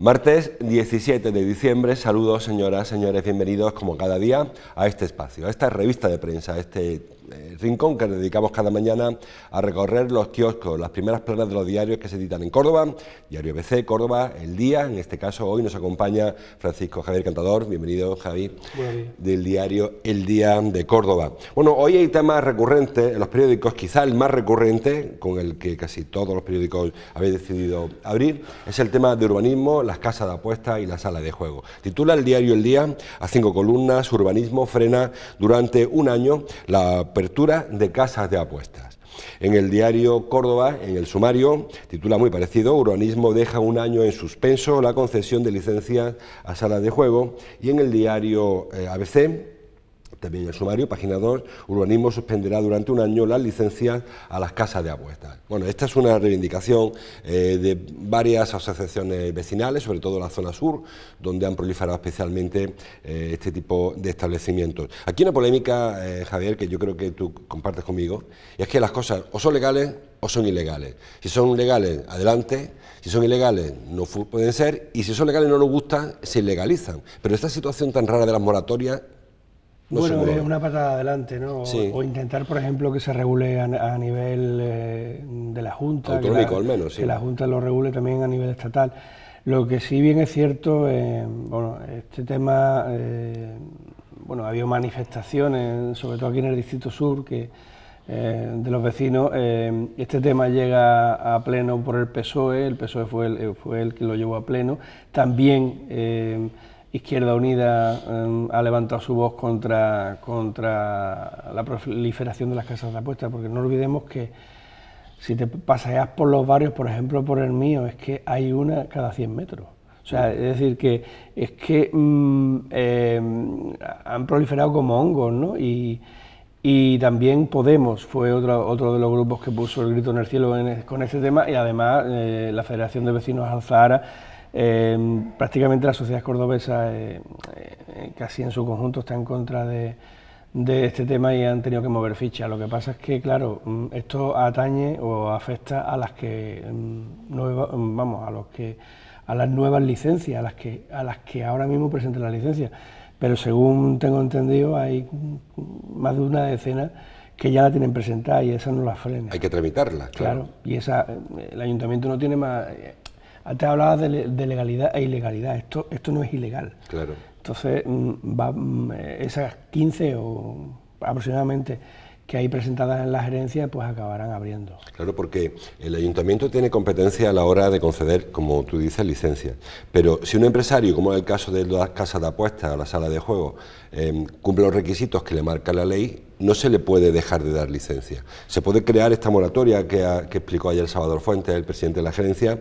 Martes 17 de diciembre, saludos señoras, señores, bienvenidos como cada día a este espacio, a esta revista de prensa, a este rincón que dedicamos cada mañana a recorrer los kioscos, las primeras planas de los diarios que se editan en Córdoba, Diario ABC, Córdoba, El Día, en este caso hoy nos acompaña Francisco Javier Cantador, bienvenido Javi, del diario El Día de Córdoba. Bueno, hoy hay temas recurrentes en los periódicos, quizá el más recurrente, con el que casi todos los periódicos habéis decidido abrir, es el tema de urbanismo, las casas de apuestas y la sala de juego. Titula el diario El Día, a 5 columnas, urbanismo frena durante un año la apertura de casas de apuestas. En el diario Córdoba, en el sumario, titula muy parecido, urbanismo deja un año en suspenso la concesión de licencias a salas de juego, y en el diario ABC, también el sumario, página 2, urbanismo suspenderá durante un año las licencias a las casas de apuestas. Bueno, esta es una reivindicación de varias asociaciones vecinales, sobre todo en la zona sur, donde han proliferado especialmente este tipo de establecimientos. Aquí hay una polémica, Javier, que yo creo que tú compartes conmigo, y es que las cosas o son legales o son ilegales. Si son legales, adelante; si son ilegales, no pueden ser, y si son legales y no nos gustan, se ilegalizan. Pero esta situación tan rara de las moratorias, bueno, es una patada adelante, ¿no? Sí. O intentar, por ejemplo, que se regule a nivel de la Junta, autonómico al menos, sí. Que la Junta lo regule también a nivel estatal. Lo que sí bien es cierto, bueno, este tema, bueno, ha habido manifestaciones, sobre todo aquí en el Distrito Sur, que de los vecinos. Este tema llega a pleno por el PSOE fue el que lo llevó a pleno. También Izquierda Unida ha levantado su voz contra la proliferación de las casas de apuestas, porque no olvidemos que si te paseas por los barrios, por ejemplo por el mío, es que hay una cada 100 metros. O sea, es decir, que es que han proliferado como hongos, ¿no? Y también Podemos fue otro de los grupos que puso el grito en el cielo con este tema, y además la Federación de Vecinos Alzahara. Prácticamente la sociedad cordobesa, casi en su conjunto, está en contra de este tema y han tenido que mover ficha. Lo que pasa es que, claro, esto atañe o afecta a las que a las nuevas licencias, a las que ahora mismo presentan la licencia. Pero según tengo entendido, hay más de una decena que ya la tienen presentada y esa no la frena. Hay que tramitarla, claro. Y el ayuntamiento no tiene más. Antes hablabas de legalidad e ilegalidad, esto no es ilegal. Claro. Entonces, esas 15 o aproximadamente que hay presentadas en la gerencia, pues acabarán abriendo. Claro, porque el ayuntamiento tiene competencia a la hora de conceder, como tú dices, licencias. Pero si un empresario, como es el caso de las casas de apuestas o la sala de juego, cumple los requisitos que le marca la ley, no se le puede dejar de dar licencia. Se puede crear esta moratoria que explicó ayer Salvador Fuentes, el presidente de la gerencia,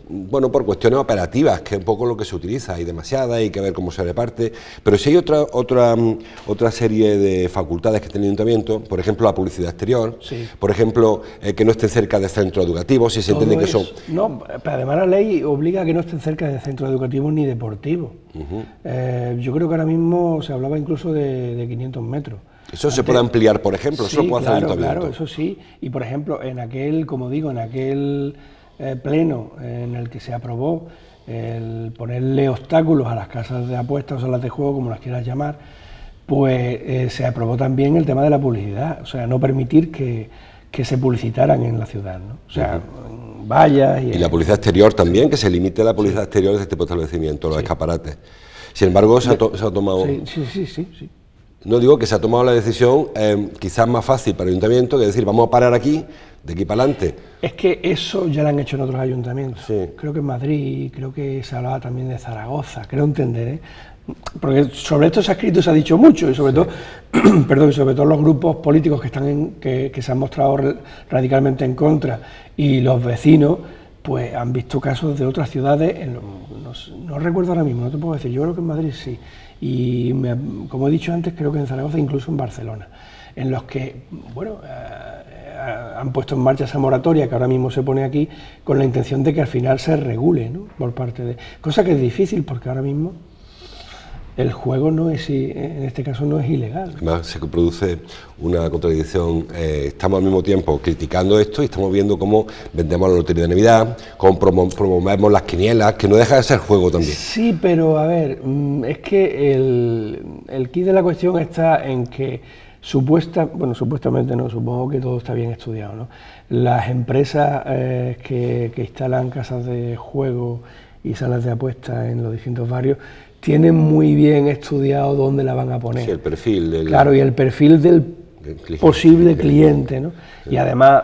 bueno, por cuestiones operativas, que es un poco lo que se utiliza, hay demasiada, hay que ver cómo se reparte, pero si hay otra serie de facultades que tiene el ayuntamiento, por ejemplo la publicidad exterior, sí. Por ejemplo que no estén cerca de centros educativos, si se entiende que son... No, pero además la ley obliga a que no estén cerca de centros educativos ni deportivos. Yo creo que ahora mismo se hablaba incluso de 500 metros. Eso se puede ampliar, por ejemplo, eso sí, lo puede hacer el ayuntamiento. Claro, eso sí. Y por ejemplo, en aquel pleno en el que se aprobó el ponerle obstáculos a las casas de apuestas o salas de juego, como las quieras llamar, pues se aprobó también el tema de la publicidad, o sea, no permitir que se publicitaran en la ciudad, ¿no? O sea, vallas y la publicidad exterior también, que se limite la publicidad exterior de este tipo de establecimientos, los escaparates. Sin embargo, se ha tomado... Sí. No digo que se ha tomado la decisión quizás más fácil para el ayuntamiento que decir vamos a parar aquí, de aquí para adelante. Es que eso ya lo han hecho en otros ayuntamientos. Sí. Creo que en Madrid, creo que se hablaba también de Zaragoza, creo entender, porque sobre esto se ha escrito y se ha dicho mucho, y sobre todo, perdón, sobre todo los grupos políticos que se han mostrado radicalmente en contra, y los vecinos, pues han visto casos de otras ciudades, no recuerdo ahora mismo, no te puedo decir, yo creo que en Madrid sí. Y como he dicho antes, creo que en Zaragoza, incluso en Barcelona, en los que, bueno, han puesto en marcha esa moratoria que ahora mismo se pone aquí, con la intención de que al final se regule, ¿no? Por parte de... Cosa que es difícil, porque ahora mismo el juego no es, en este caso no es ilegal. Además se produce una contradicción, estamos al mismo tiempo criticando esto y estamos viendo cómo vendemos la lotería de Navidad, cómo promovemos las quinielas, que no deja de ser juego también. Sí, pero a ver, es que el quid de la cuestión está en que supuestamente no, supongo que todo está bien estudiado, ¿no? Las empresas que instalan casas de juego y salas de apuestas en los distintos barrios tienen muy bien estudiado dónde la van a poner. Sí, el perfil del... Claro, y el perfil del posible cliente, ¿no? Y además,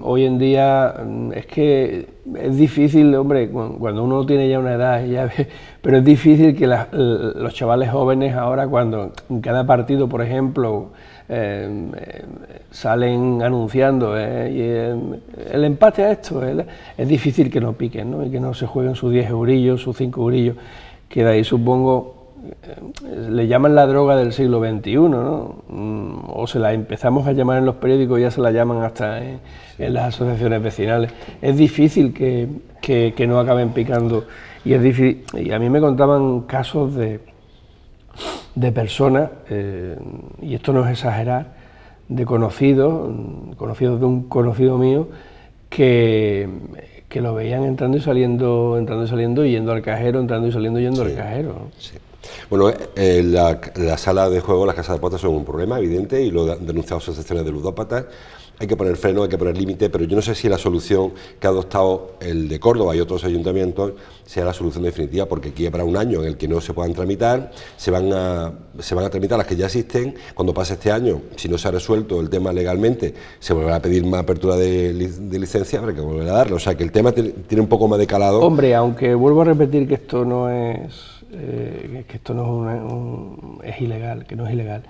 hoy en día es que es difícil, hombre, cuando uno tiene ya una edad, pero es difícil que los chavales jóvenes ahora, cuando en cada partido, por ejemplo, salen anunciando y el empate a esto, es difícil que no piquen, ¿no? Y que no se jueguen sus 10 eurillos, sus 5 eurillos, que de ahí supongo le llaman la droga del siglo XXI, ¿no? O se la empezamos a llamar en los periódicos, ya se la llaman hasta en las asociaciones vecinales. Es difícil que no acaben picando, y es difícil, y a mí me contaban casos de personas, y esto no es exagerar, de conocidos de un conocido mío, que lo veían entrando y saliendo, yendo al cajero, entrando y saliendo, yendo al cajero, ¿no? Sí. Bueno, la sala de juego, las casas de apuestas son un problema evidente y lo han denunciado asociaciones de ludópatas. Hay que poner freno, hay que poner límite, pero yo no sé si la solución que ha adoptado el de Córdoba y otros ayuntamientos sea la solución definitiva, porque aquí habrá un año en el que no se puedan tramitar, se van a tramitar las que ya existen. Cuando pase este año, si no se ha resuelto el tema legalmente, se volverá a pedir más apertura de licencia, habrá que volver a darlo. O sea que el tema tiene un poco más de calado. Hombre, aunque vuelvo a repetir que esto no es es ilegal, que no es ilegal.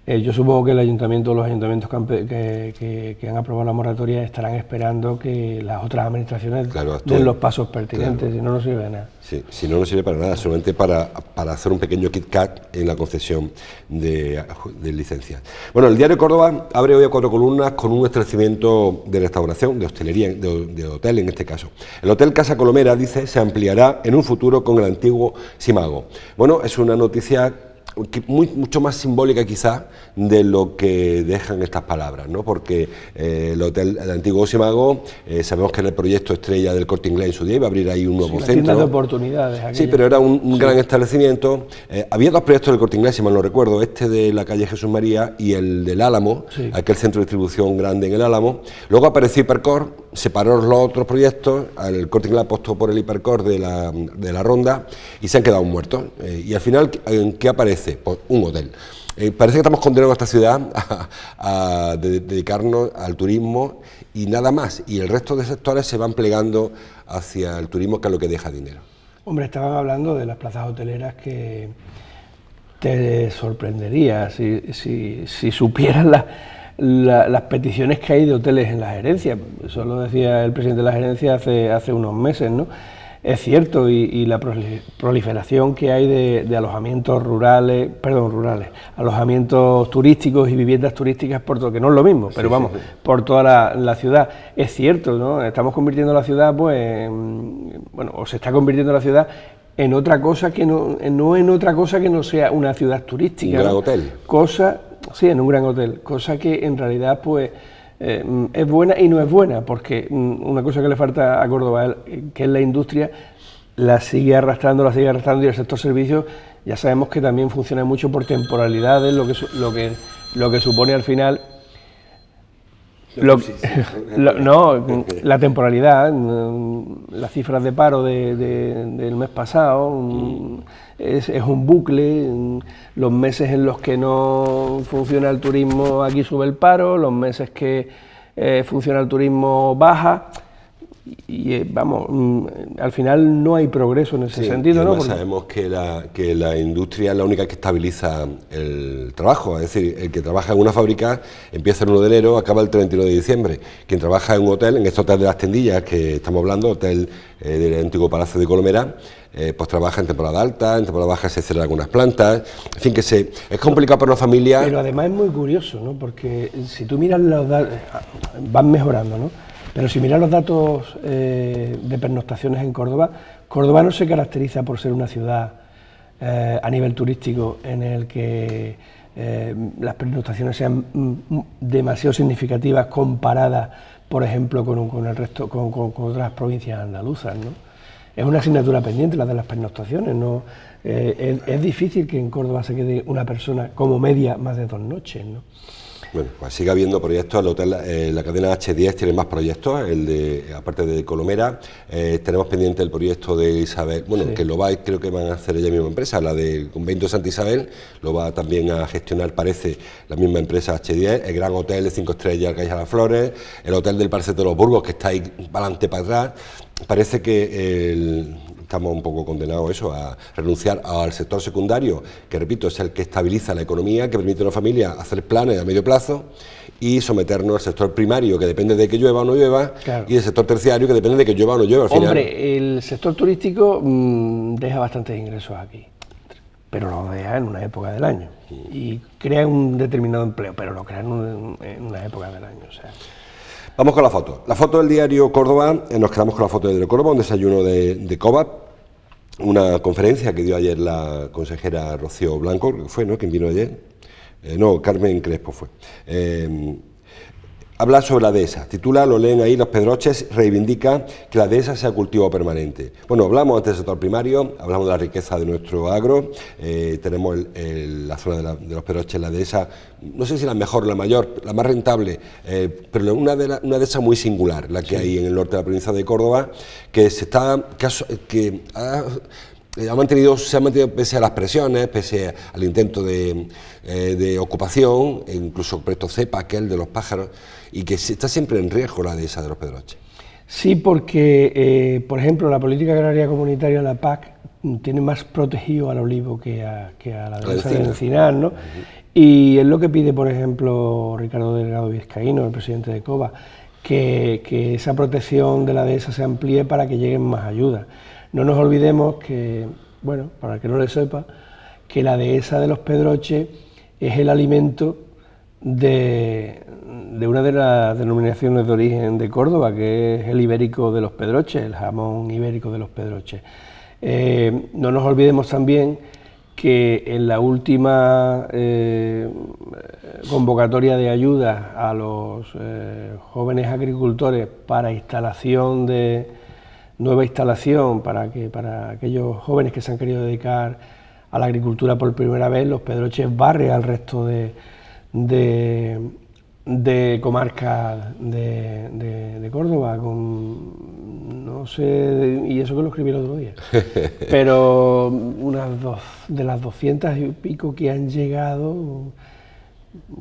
Yo supongo que el ayuntamiento, los ayuntamientos que han aprobado la moratoria estarán esperando que las otras administraciones den los pasos pertinentes, si no, no sirve de nada. Sí, si no, no sirve para nada, solamente para hacer un pequeño KitKat en la concesión de licencias. Bueno, el diario Córdoba abre hoy a 4 columnas con un establecimiento de restauración, de hostelería, de hotel en este caso. El Hotel Casa Colomera, dice, se ampliará en un futuro con el antiguo Simago. Bueno, es una noticia mucho más simbólica quizás de lo que dejan estas palabras, ¿no? Porque el antiguo Simago, sabemos que era el proyecto estrella del Corte Inglés en su día, iba a abrir ahí un nuevo centro. Tiendas de oportunidades. Aquella. Sí, pero era un gran establecimiento. Había dos proyectos del Corte Inglés, si mal no recuerdo, este de la calle Jesús María y el del Álamo, aquel centro de distribución grande en el Álamo. Luego apareció Hipercor, separó los otros proyectos, el Corte Inglés apostó por el Hipercor de la Ronda y se han quedado muertos. Y al final, ¿en qué aparece? Pues un hotel. Parece que estamos condenados a esta ciudad a dedicarnos al turismo y nada más, y el resto de sectores se van plegando hacia el turismo, que es lo que deja dinero. Hombre, estaban hablando de las plazas hoteleras, que te sorprendería si supieras las peticiones que hay de hoteles en la gerencia. Eso lo decía el presidente de la gerencia hace unos meses, ¿no? Es cierto, y la proliferación que hay de alojamientos alojamientos turísticos y viviendas turísticas, por todo, que no es lo mismo, pero vamos, por toda la ciudad. Es cierto, ¿no? Estamos convirtiendo la ciudad, pues, o se está convirtiendo la ciudad en otra cosa que no en otra cosa que no sea una ciudad turística. Un gran hotel. Sí, en un gran hotel, cosa que en realidad, pues, es buena y no es buena, porque una cosa que le falta a Córdoba, que es la industria, la sigue arrastrando, y el sector servicios ya sabemos que también funciona mucho por temporalidades, lo que supone al final la temporalidad, las cifras de paro del mes pasado, es un bucle. Los meses en los que no funciona el turismo, aquí sube el paro, los meses que funciona el turismo, baja, y vamos, al final no hay progreso en ese sentido, ¿no? Porque sabemos que la industria es la única que estabiliza el trabajo, es decir, el que trabaja en una fábrica empieza el 1 de enero, acaba el 31 de diciembre. Quien trabaja en un hotel, en este hotel de las Tendillas que estamos hablando, hotel del antiguo Palacio de Colomera, pues trabaja en temporada alta, en temporada baja se cierran algunas plantas, en fin, es complicado para una familia. Pero además es muy curioso, ¿no? Porque si tú miras los datos, van mejorando, ¿no? Pero si miras los datos de pernoctaciones en Córdoba, Córdoba no se caracteriza por ser una ciudad a nivel turístico en el que las pernoctaciones sean demasiado significativas comparadas, por ejemplo, con el resto, con otras provincias andaluzas, ¿no? Es una asignatura pendiente la de las pernoctaciones, ¿no? Es difícil que en Córdoba se quede una persona como media más de 2 noches, ¿no? Bueno, pues sigue habiendo proyectos, el hotel, la cadena H10 tiene más proyectos, aparte de Colomera, tenemos pendiente el proyecto de Isabel, bueno, sí, que lo va, creo que van a hacer ella misma empresa, la del convento de Santa Isabel, lo va también a gestionar, parece, la misma empresa H10, el gran hotel de 5 estrellas, el Calle de las Flores, el hotel del Parque de los Burgos, que está ahí para adelante, para atrás. Parece que estamos un poco condenados a renunciar al sector secundario, que repito, es el que estabiliza la economía, que permite a una familia hacer planes a medio plazo, y someternos al sector primario, que depende de que llueva o no llueva, claro, y el sector terciario, que depende de que llueva o no llueva. Al final. Hombre, el sector turístico deja bastantes ingresos aquí, pero lo deja en una época del año, y crea un determinado empleo, pero lo crea en una época del año, o sea. Vamos con la foto. La foto del diario Córdoba, nos quedamos con la foto del diario Córdoba, un desayuno de COVAP, una conferencia que dio ayer la consejera Rocío Blanco, que fue, ¿no?, quien vino ayer. No, Carmen Crespo fue. Habla sobre la dehesa, titula, lo leen ahí, Los Pedroches reivindica que la dehesa sea cultivo permanente. Bueno, hablamos antes del sector primario, hablamos de la riqueza de nuestro agro, tenemos la zona de Los Pedroches, la dehesa, no sé si la mejor, la mayor, la más rentable, pero una dehesa muy singular, la que hay en el norte de la provincia de Córdoba, que se ha mantenido pese a las presiones, pese al intento de ocupación, e incluso presto cepa, aquel de los pájaros, y que está siempre en riesgo la dehesa de Los Pedroches. Sí, porque, por ejemplo, la política agraria comunitaria, la PAC, tiene más protegido al olivo que a la dehesa del encinar, ¿no? Y es lo que pide, por ejemplo, Ricardo Delgado Vizcaíno, el presidente de COVA, que esa protección de la dehesa se amplíe para que lleguen más ayudas. No nos olvidemos que, bueno, para el que no le sepa, que la dehesa de Los Pedroches es el alimento de una de las denominaciones de origen de Córdoba, que es el ibérico de Los Pedroches, el jamón ibérico de Los Pedroches. No nos olvidemos también que en la última convocatoria de ayuda a los jóvenes agricultores para nueva instalación para aquellos jóvenes que se han querido dedicar a la agricultura por primera vez, Los Pedroches barre al resto de comarcas de Córdoba, no sé, y eso que lo escribí el otro día, pero de las 200 y pico que han llegado,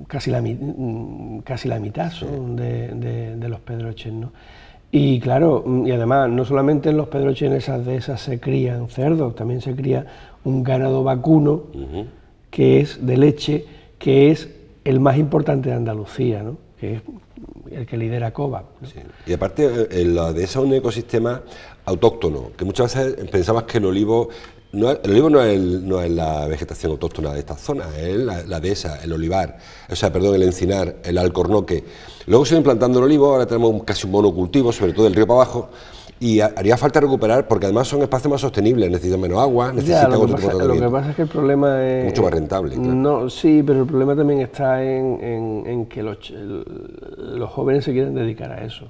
casi la mitad son de Los Pedroches, ¿no? Y claro, y además, no solamente en Los Pedroches, en esas dehesas se crían cerdos, también se cría un ganado vacuno, que es de leche, que es el más importante de Andalucía, ¿no?, que es el que lidera COVAP, ¿no? Sí. Y aparte, la dehesa es un ecosistema autóctono, que muchas veces pensamos que el olivo no es la vegetación autóctona de esta zona, es la dehesa, el olivar, el encinar, el alcornoque. Luego se va implantando el olivo, ahora tenemos casi un monocultivo, sobre todo del río para abajo, y haría falta recuperar, porque además son espacios más sostenibles, necesitan menos agua, necesitan otro tipo de tratamiento. Lo que pasa es que el problema es... mucho más rentable, claro. No, sí, pero el problema también está en que los jóvenes se quieren dedicar a eso.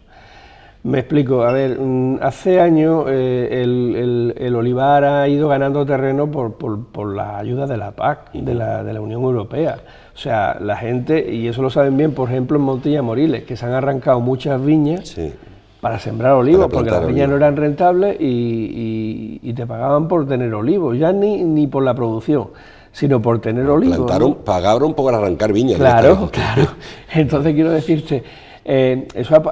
Me explico, a ver, hace años el olivar ha ido ganando terreno por la ayuda de la PAC, de la Unión Europea. O sea, la gente, y eso lo saben bien, por ejemplo, en Montilla Moriles, que se han arrancado muchas viñas, sí, para sembrar olivos, porque las viñas no eran rentables y te pagaban por tener olivos, ya ni por la producción, sino por tener olivos, ¿no? Pagaron por arrancar viñas. Claro, claro. Entonces quiero decirte, eso ha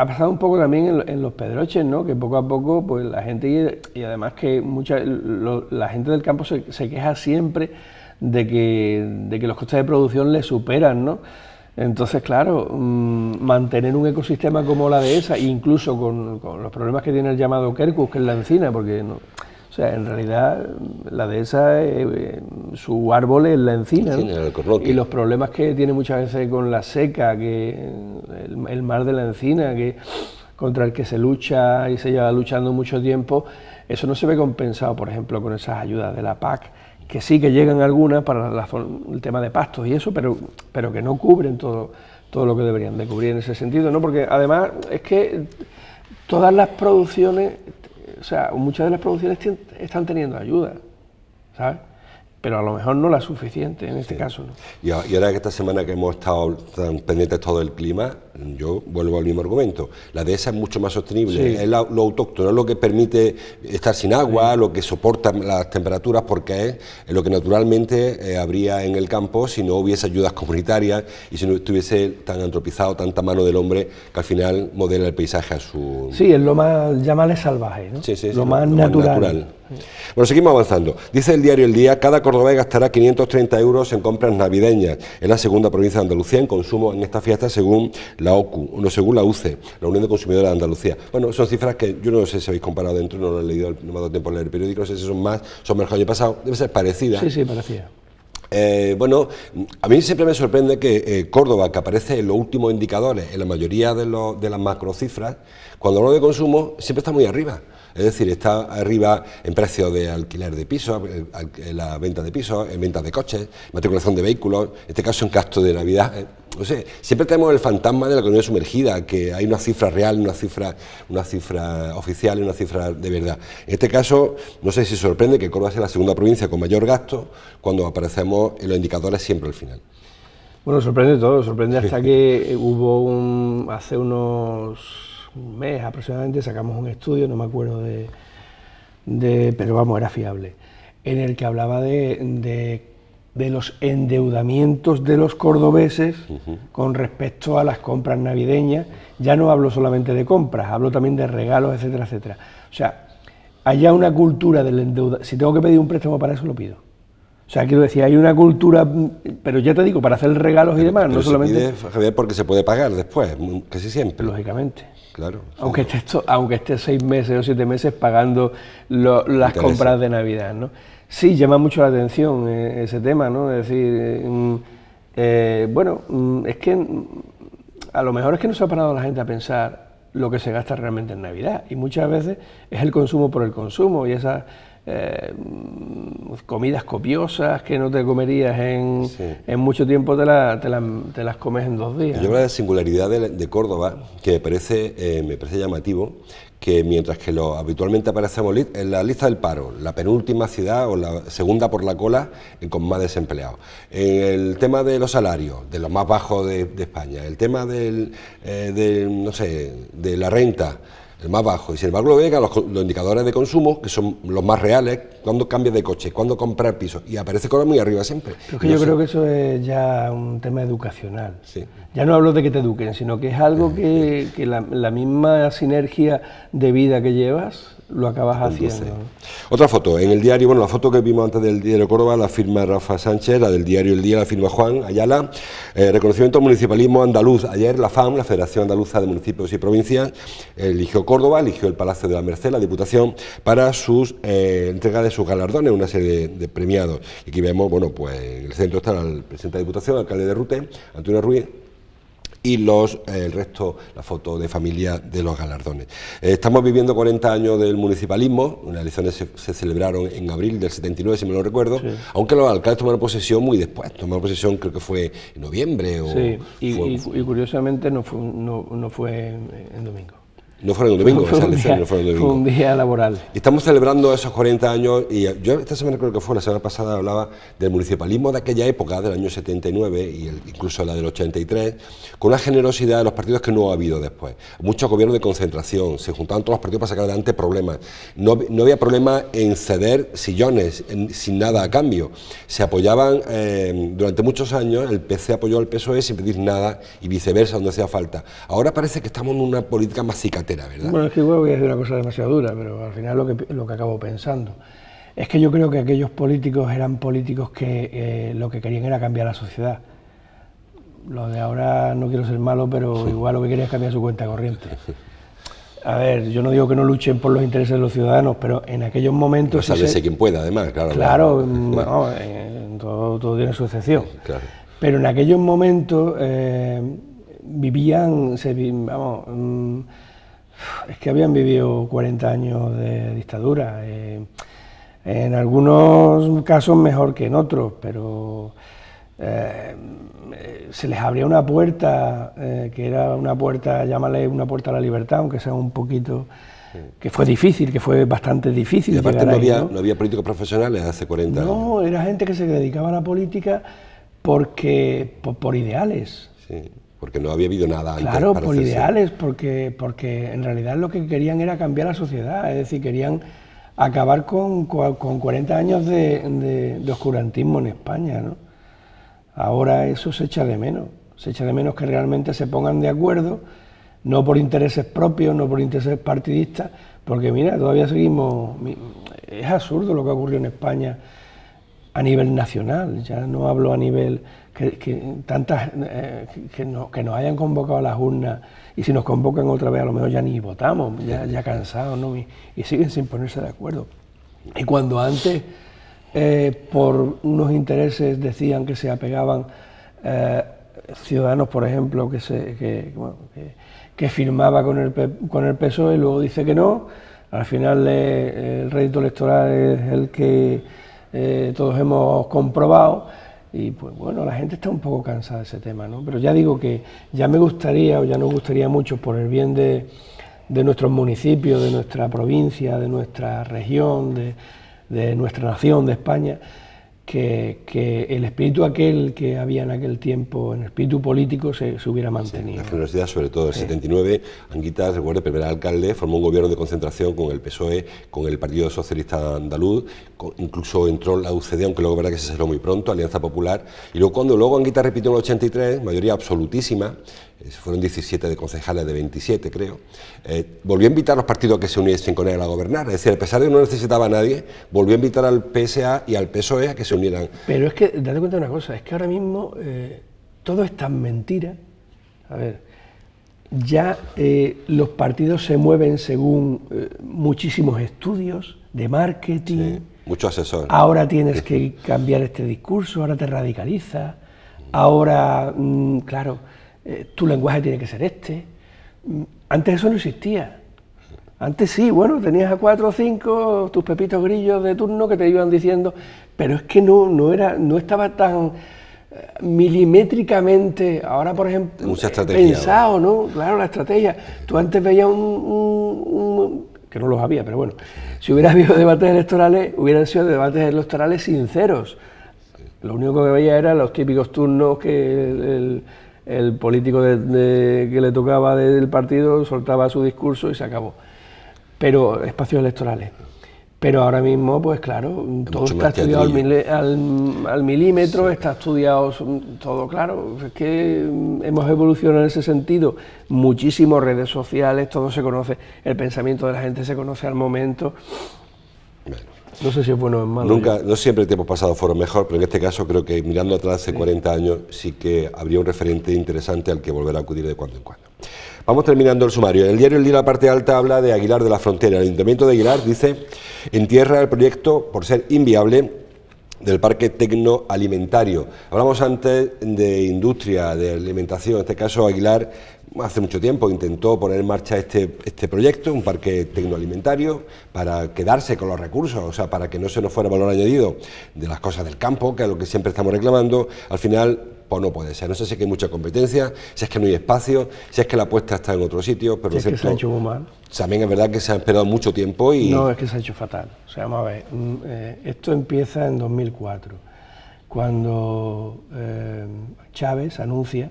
pasado un poco también en Los Pedroches, ¿no?, que poco a poco pues la gente, y además que la gente del campo se queja siempre de que los costes de producción le superan, ¿no? Entonces, claro, mantener un ecosistema como la dehesa, incluso con los problemas que tiene el llamado quercus, que es la encina, porque no, o sea, en realidad la dehesa, su árbol es la encina, ¿no? Y los problemas que tiene muchas veces con la seca, que el mar de la encina, contra el que se lucha y se lleva luchando mucho tiempo, eso no se ve compensado, por ejemplo, con esas ayudas de la PAC, que sí que llegan algunas para el tema de pastos y eso, pero que no cubren todo lo que deberían de cubrir en ese sentido, ¿no? Porque además es que todas las producciones, o sea, muchas de las producciones están teniendo ayuda, ¿sabes? Pero a lo mejor no la suficiente en este caso, ¿no? Y ahora que esta semana que hemos estado tan pendientes todo del clima, yo vuelvo al mismo argumento. La dehesa es mucho más sostenible, es lo autóctono, es lo que permite estar sin agua, lo que soporta las temperaturas, porque es lo que naturalmente habría en el campo si no hubiese ayudas comunitarias y si no estuviese tan antropizado, tanta mano del hombre, que al final modela el paisaje a su... Sí, es lo más, llamarle salvaje, ¿no? Lo más natural. Bueno, seguimos avanzando. Dice el diario El Día, cada cordobés gastará 530 euros en compras navideñas. Es la segunda provincia de Andalucía en consumo en esta fiesta según la OCU, no, según la UCE, la Unión de Consumidores de Andalucía. Bueno, son cifras que yo no sé si habéis comparado dentro, no lo he leído, no me ha dado tiempo a leer el periódico, no sé si son más, son mejor el año pasado, debe ser parecida. Sí, parecida. Bueno, a mí siempre me sorprende que Córdoba, que aparece en los últimos indicadores, en la mayoría de las macrocifras, cuando hablo de consumo, siempre está muy arriba. Es decir, está arriba en precios de alquiler de pisos, en la venta de pisos, en ventas de coches, matriculación de vehículos, en este caso en gasto de Navidad. No sé, siempre tenemos el fantasma de la economía sumergida, que hay una cifra real, una cifra oficial y una cifra de verdad. En este caso, no sé si sorprende que Córdoba sea la segunda provincia con mayor gasto cuando aparecemos en los indicadores siempre al final. Bueno, sorprende todo, sorprende hasta que hubo hace un mes aproximadamente, sacamos un estudio, no me acuerdo pero vamos, era fiable, en el que hablaba de los endeudamientos de los cordobeses con respecto a las compras navideñas. Ya no hablo solamente de compras, hablo también de regalos, etcétera, etcétera. O sea, hay una cultura del endeudamiento. Si tengo que pedir un préstamo para eso, lo pido. O sea, quiero decir, hay una cultura, pero ya te digo, para hacer regalos y demás, no solamente... Se pide, Javier, porque se puede pagar después, casi siempre. Lógicamente. Claro. Aunque esté 6 meses o 7 meses pagando las compras de Navidad, ¿no? Sí, llama mucho la atención ese tema, ¿no? Es decir, bueno, es que a lo mejor es que no se ha parado la gente a pensar lo que se gasta realmente en Navidad, y muchas veces es el consumo por el consumo, y esas comidas copiosas que no te comerías en mucho tiempo te las comes en 2 días. Yo hablo de la singularidad de Córdoba, que me parece llamativo, que mientras que habitualmente aparecemos en la lista del paro, la penúltima ciudad o la segunda por la cola con más desempleados. En el tema de los salarios, de los más bajos de España, el tema de la renta, el más bajo, y sin embargo luego llegan los indicadores de consumo, que son los más reales, cuando cambias de coche, cuando compras piso, y aparece Córdoba muy arriba siempre. Pero es que yo creo que eso es ya un tema educacional. Sí. Ya no hablo de que te eduquen, sino que es algo que la misma sinergia de vida que llevas lo acabas haciendo. Otra foto, en el diario, bueno, la foto que vimos antes del diario Córdoba la firma Rafa Sánchez, la del diario El Día la firma Juan Ayala. Reconocimiento al municipalismo andaluz. Ayer la FAM, la Federación Andaluza de Municipios y Provincias, eligió Córdoba, eligió el Palacio de la Merced, la Diputación, para entrega de sus galardones, una serie de premiados. Y aquí vemos, bueno, pues en el centro está el presidente de la Diputación, el alcalde de Rute, Antonio Ruiz, y el resto, la foto de familia de los galardones. Estamos viviendo 40 años del municipalismo, las elecciones se celebraron en abril del 79, si me lo recuerdo, sí. Aunque los alcaldes tomaron posesión muy después, tomaron posesión creo que fue en noviembre. Sí, y curiosamente no fue en domingo. No fueron el domingo, esa elección no fueron el domingo. Fue un día laboral. Estamos celebrando esos 40 años y yo esta semana, creo que fue la semana pasada, hablaba del municipalismo de aquella época, del año 79 y incluso la del 83, con una generosidad de los partidos que no ha habido después. Muchos gobiernos de concentración, se juntaban todos los partidos para sacar adelante problemas. No había problema en ceder sillones, sin nada a cambio. Se apoyaban, durante muchos años, el PC apoyó al PSOE sin pedir nada y viceversa, donde hacía falta. Ahora parece que estamos en una política más cicatera, ¿verdad? Bueno, es que igual voy a decir una cosa demasiado dura, pero al final lo que acabo pensando es que yo creo que aquellos políticos eran políticos que lo que querían era cambiar la sociedad. Los de ahora, no quiero ser malo, pero igual lo que querían es cambiar su cuenta corriente. A ver, yo no digo que no luchen por los intereses de los ciudadanos, pero en aquellos momentos... No sálvese quien pueda, además, claro. Claro, todo tiene su excepción. Claro. Pero en aquellos momentos es que habían vivido 40 años de dictadura. En algunos casos mejor que en otros, pero se les abría una puerta, que era una puerta, llámale una puerta a la libertad, aunque sea un poquito, que fue difícil, que fue bastante difícil. Y aparte llegar ahí, no había políticos profesionales hace 40 años. No, era gente que se dedicaba a la política por ideales. Sí, porque no había habido nada antes. Claro, por ideales, porque en realidad lo que querían era cambiar la sociedad, es decir, querían acabar con 40 años de oscurantismo en España, ¿no? Ahora eso se echa de menos que realmente se pongan de acuerdo, no por intereses propios, no por intereses partidistas, porque mira, todavía seguimos, es absurdo lo que ocurrió en España a nivel nacional, ya no hablo a nivel que nos hayan convocado a las urnas, y si nos convocan otra vez a lo mejor ya ni votamos, ya cansados, ¿no? Y siguen sin ponerse de acuerdo. Y cuando antes por unos intereses decían que se apegaban Ciudadanos, por ejemplo, que firmaba con el PSOE y luego dice que no, al final el rédito electoral es el que todos hemos comprobado, y pues bueno, la gente está un poco cansada de ese tema, ¿no? Pero ya digo que ya me gustaría, o ya nos gustaría mucho, por el bien de nuestros municipios, de nuestra provincia, de nuestra región, de nuestra nación, de España, que el espíritu aquel que había en aquel tiempo, en el espíritu político, se hubiera mantenido. Sí, la generosidad, sobre todo, en 79, Anguita, recuerde, primer alcalde, formó un gobierno de concentración con el PSOE, con el Partido Socialista Andaluz, incluso entró la UCD, aunque luego verdad que se cerró muy pronto, Alianza Popular, y luego cuando Anguita repitió en el 83, mayoría absolutísima, fueron 17 de concejales de 27, creo, volvió a invitar a los partidos a que se uniesen con él a gobernar, es decir, a pesar de que no necesitaba a nadie, volvió a invitar al PSA y al PSOE a que se unieran. Pero es que, date cuenta de una cosa, es que ahora mismo todo es tan mentira. A ver, ya los partidos se mueven según muchísimos estudios de marketing. Sí, mucho asesor. Ahora tienes que cambiar este discurso, ahora te radicalizas, ahora, claro, tu lenguaje tiene que ser este. Antes eso no existía. Antes sí, bueno, tenías a 4 o 5 tus pepitos grillos de turno que te iban diciendo, pero es que no estaba tan milimétricamente, ahora por ejemplo, pensado, ¿no? Claro, la estrategia. Tú antes veías que no los había, pero bueno, si hubiera habido debates electorales, hubieran sido debates electorales sinceros. Lo único que veía eran los típicos turnos que el político que le tocaba del partido soltaba su discurso y se acabó. Pero espacios electorales. Pero ahora mismo, pues claro, todo está estudiado al milímetro, está estudiado todo, claro. Es que hemos evolucionado en ese sentido. Muchísimas redes sociales, todo se conoce, el pensamiento de la gente se conoce al momento. Bueno. No sé si es bueno o es malo. No siempre el tiempo pasado fueron mejor, pero en este caso creo que mirando atrás hace 40 años sí que habría un referente interesante al que volver a acudir de cuando en cuando. Vamos terminando el sumario. En el diario El Día, la parte alta, habla de Aguilar de la Frontera. El Ayuntamiento de Aguilar dice, entierra el proyecto por ser inviable del parque tecnoalimentario. Hablamos antes de industria, de alimentación, en este caso Aguilar hace mucho tiempo intentó poner en marcha este proyecto, un parque tecnoalimentario, para quedarse con los recursos, o sea, para que no se nos fuera valor añadido de las cosas del campo, que es lo que siempre estamos reclamando. Al final, pues no puede ser. No sé si es que hay mucha competencia, si es que no hay espacio, si es que la apuesta está en otro sitio, pero es que se ha hecho muy mal. También es verdad que se ha esperado mucho tiempo y... No, es que se ha hecho fatal. O sea, vamos a ver, esto empieza en 2004, cuando Chávez anuncia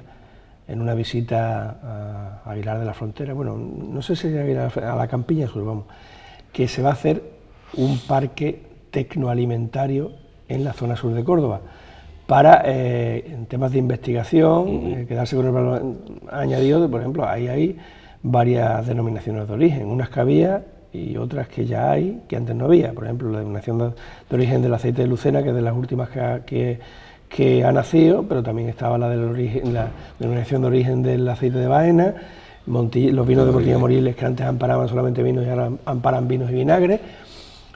en una visita a Aguilar de la Frontera, bueno, no sé si a la Campiña Sur, vamos, que se va a hacer un parque tecnoalimentario en la zona sur de Córdoba, para, en temas de investigación, quedarse con el valor añadido, por ejemplo, hay varias denominaciones de origen, unas que había y otras que ya hay, que antes no había. Por ejemplo, la denominación de origen del aceite de Lucena, que es de las últimas que ha nacido, pero también estaba la denominación de origen del aceite de Baena, los vinos de Montilla Moriles, que antes amparaban solamente vinos y ahora amparan vinos y vinagres.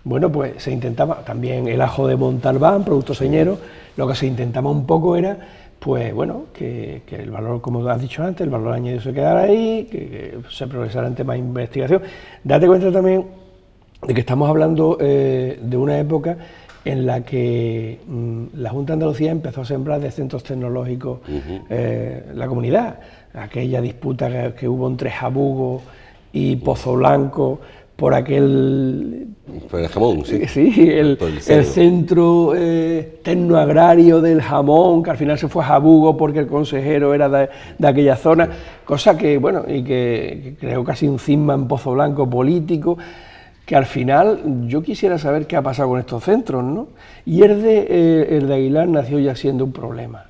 Bueno, pues se intentaba también el ajo de Montalbán, producto señero. Lo que se intentaba un poco era, pues bueno, que el valor, como has dicho antes, el valor añadido se quedara ahí, que se progresara en temas de investigación. Date cuenta también de que estamos hablando de una época en la que la Junta de Andalucía empezó a sembrar de centros tecnológicos la comunidad. Aquella disputa que hubo entre Jabugo y Pozo Blanco por aquel... Por el jamón, sí. Sí, el centro tecnoagrario del jamón, que al final se fue a Jabugo porque el consejero era de aquella zona, cosa que, bueno, y que creó casi un cisma en Pozo Blanco político, que al final yo quisiera saber qué ha pasado con estos centros, ¿no? Y el de Aguilar nació ya siendo un problema.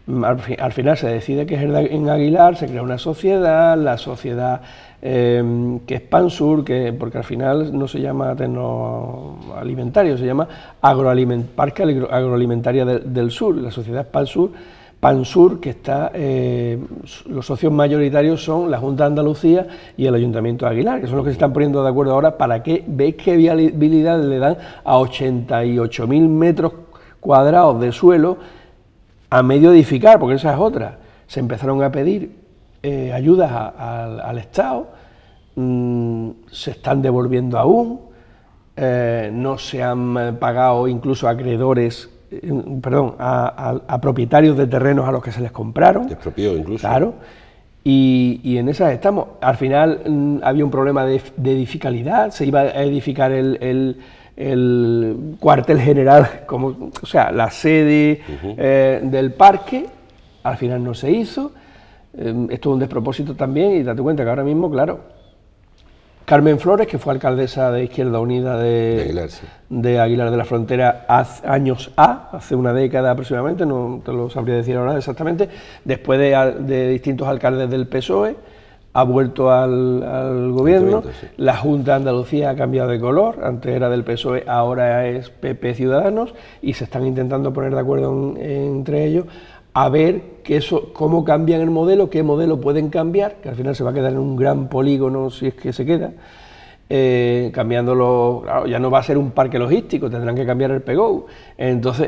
Al final se decide que es en Aguilar, se crea una sociedad, la sociedad que es Pansur, porque al final no se llama tecnoalimentario, se llama Parque Agroalimentaria del Sur, la sociedad es Pansur, que está, los socios mayoritarios son la Junta de Andalucía y el Ayuntamiento de Aguilar, que son los que se están poniendo de acuerdo ahora para que veis qué viabilidad le dan a 88.000 metros cuadrados de suelo a medio edificar, porque esa es otra. Se empezaron a pedir ayudas al Estado, se están devolviendo aún, no se han pagado incluso a acreedores, a propietarios de terrenos a los que se les compraron. Expropió incluso. Claro, y en esas estamos. Al final había un problema de edificabilidad, se iba a edificar el cuartel general, o sea, la sede del parque, al final no se hizo. Esto es un despropósito también, y date cuenta que ahora mismo, claro, Carmen Flores, que fue alcaldesa de Izquierda Unida de Aguilar de la Frontera hace una década aproximadamente, no te lo sabría decir ahora exactamente, después de distintos alcaldes del PSOE, ha vuelto al gobierno, sí. La Junta de Andalucía ha cambiado de color, antes era del PSOE, ahora es PP Ciudadanos, y se están intentando poner de acuerdo entre ellos a ver cómo cambian el modelo, qué modelo pueden cambiar, que al final se va a quedar en un gran polígono si es que se queda, cambiándolo, claro, ya no va a ser un parque logístico, tendrán que cambiar el PGO. Entonces,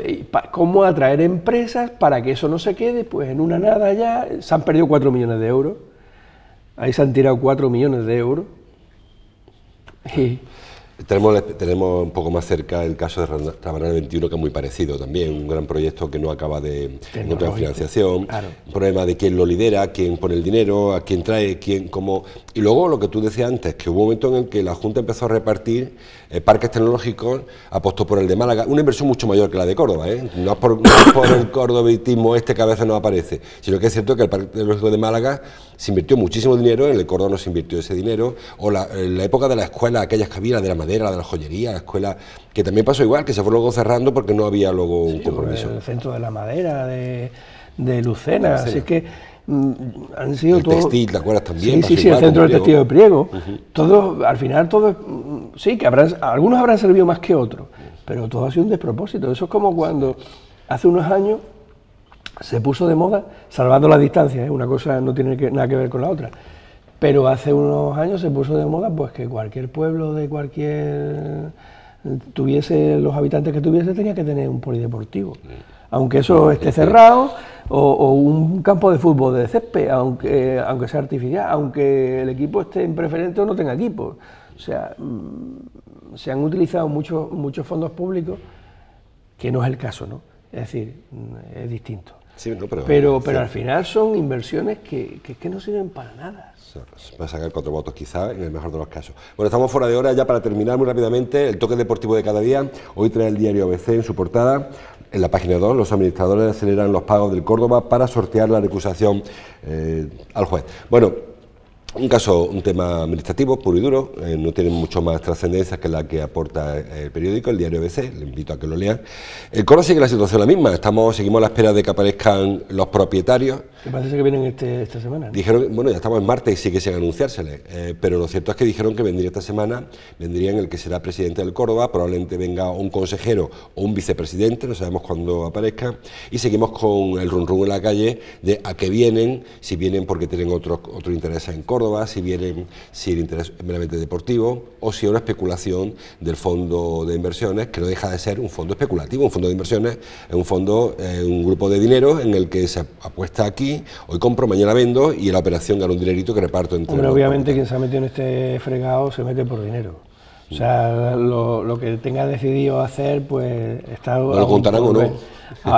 ¿cómo atraer empresas para que eso no se quede? Pues en una nada ya, se han perdido 4 millones de euros. Ahí se han tirado 4 millones de euros. Tenemos un poco más cerca el caso de Rabanal 21, que es muy parecido también, un gran proyecto que no acaba de encontrar financiación, claro. Un problema de quién lo lidera, quién pone el dinero, a quién trae, cómo... Y luego lo que tú decías antes, que hubo un momento en el que la Junta empezó a repartir parques tecnológicos, apostó por el de Málaga, una inversión mucho mayor que la de Córdoba, no es por el cordobitismo que a veces no aparece, sino que es cierto que el Parque Tecnológico de Málaga se invirtió muchísimo dinero, en el Córdoba no se invirtió ese dinero, o la época de la escuela, aquellas que había, la de la madera, la de la joyería, la escuela, que también pasó igual, que se fue luego cerrando porque no había luego un compromiso. El centro de la madera, de Lucena, así que han sido todos... El textil, ¿te acuerdas también? Sí, el centro del textil de Priego. Todos, al final, todos, sí, que algunos habrán servido más que otros, pero todo ha sido un despropósito. Eso es como cuando hace unos años se puso de moda, salvando las distancias, una cosa no tiene nada que ver con la otra, pero hace unos años se puso de moda pues que cualquier pueblo de tuviese los habitantes que tuviese, tenía que tener un polideportivo, aunque eso esté cerrado, o un campo de fútbol de césped, aunque sea artificial, aunque el equipo esté en preferente o no tenga equipo. O sea, se han utilizado muchos fondos públicos, que no es el caso, ¿no? Es decir, es distinto. Sí, no, pero al final son inversiones que no sirven para nada. Va a sacar 4 votos quizás, en el mejor de los casos. Bueno, estamos fuera de hora, ya para terminar muy rápidamente, el toque deportivo de cada día. Hoy trae el diario ABC en su portada. En la página 2, los administradores aceleran los pagos del Córdoba para sortear la recusación al juez. Bueno, un tema administrativo puro y duro, no tiene mucho más trascendencia que la que aporta el periódico, el diario ABC, le invito a que lo lean. El Córdoba sigue la situación la misma, seguimos a la espera de que aparezcan los propietarios. Que parece que vienen esta semana, ¿no? Dijeron, bueno, ya estamos en martes y sigue sin anunciárseles, pero lo cierto es que dijeron que vendría esta semana, vendrían el que será presidente del Córdoba, probablemente venga un consejero o un vicepresidente, no sabemos cuándo aparezca, y seguimos con el run en la calle de a qué vienen, si vienen porque tienen otro interés en Córdoba, si vienen si el interés es meramente deportivo, o si es una especulación del fondo de inversiones, que no deja de ser un fondo especulativo. Un fondo de inversiones es un grupo de dinero en el que se apuesta aquí, hoy compro, mañana vendo, y en la operación gano un dinerito que reparto entre... Hombre, obviamente quien se ha metido en este fregado se mete por dinero. O sea, lo que tenga decidido hacer, pues está ¿No lo contarán o no?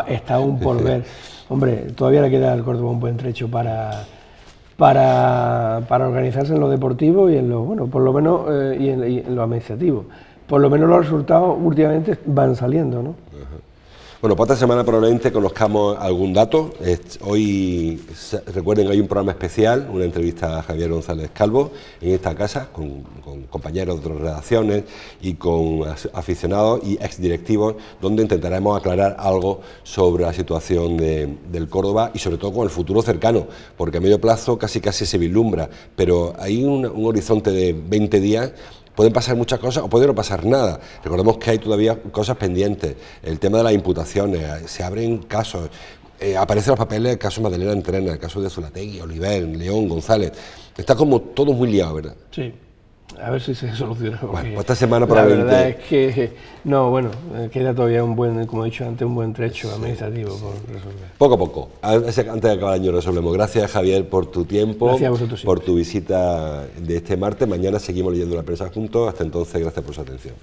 Está aún por ver. Hombre, todavía le queda al Córdoba un buen trecho para organizarse en lo deportivo y en lo, bueno, por lo menos, y en lo administrativo. Por lo menos los resultados últimamente van saliendo, ¿no? Bueno, para esta semana probablemente conozcamos algún dato. Hoy, recuerden que hay un programa especial, una entrevista a Javier González Calvo en esta casa, con compañeros de otras redacciones y con aficionados y exdirectivos, donde intentaremos aclarar algo sobre la situación del Córdoba y sobre todo con el futuro cercano, porque a medio plazo casi se vislumbra, pero hay un horizonte de 20 días. Pueden pasar muchas cosas o puede no pasar nada. Recordemos que hay todavía cosas pendientes. El tema de las imputaciones, se abren casos, aparecen los papeles, el caso Madalena Entrena, el caso de Zulátegui, Oliver, León, González. Está como todo muy liado, ¿verdad? Sí. A ver si se soluciona. Bueno, pues esta semana probablemente... La verdad es que, no, bueno, queda todavía un buen, como he dicho antes, un buen trecho administrativo por resolver. Poco a poco, antes de acabar el año resolvemos. Gracias, Javier, por tu tiempo, gracias a vosotros, por tu visita de este martes. Mañana seguimos leyendo la prensa juntos. Hasta entonces, gracias por su atención.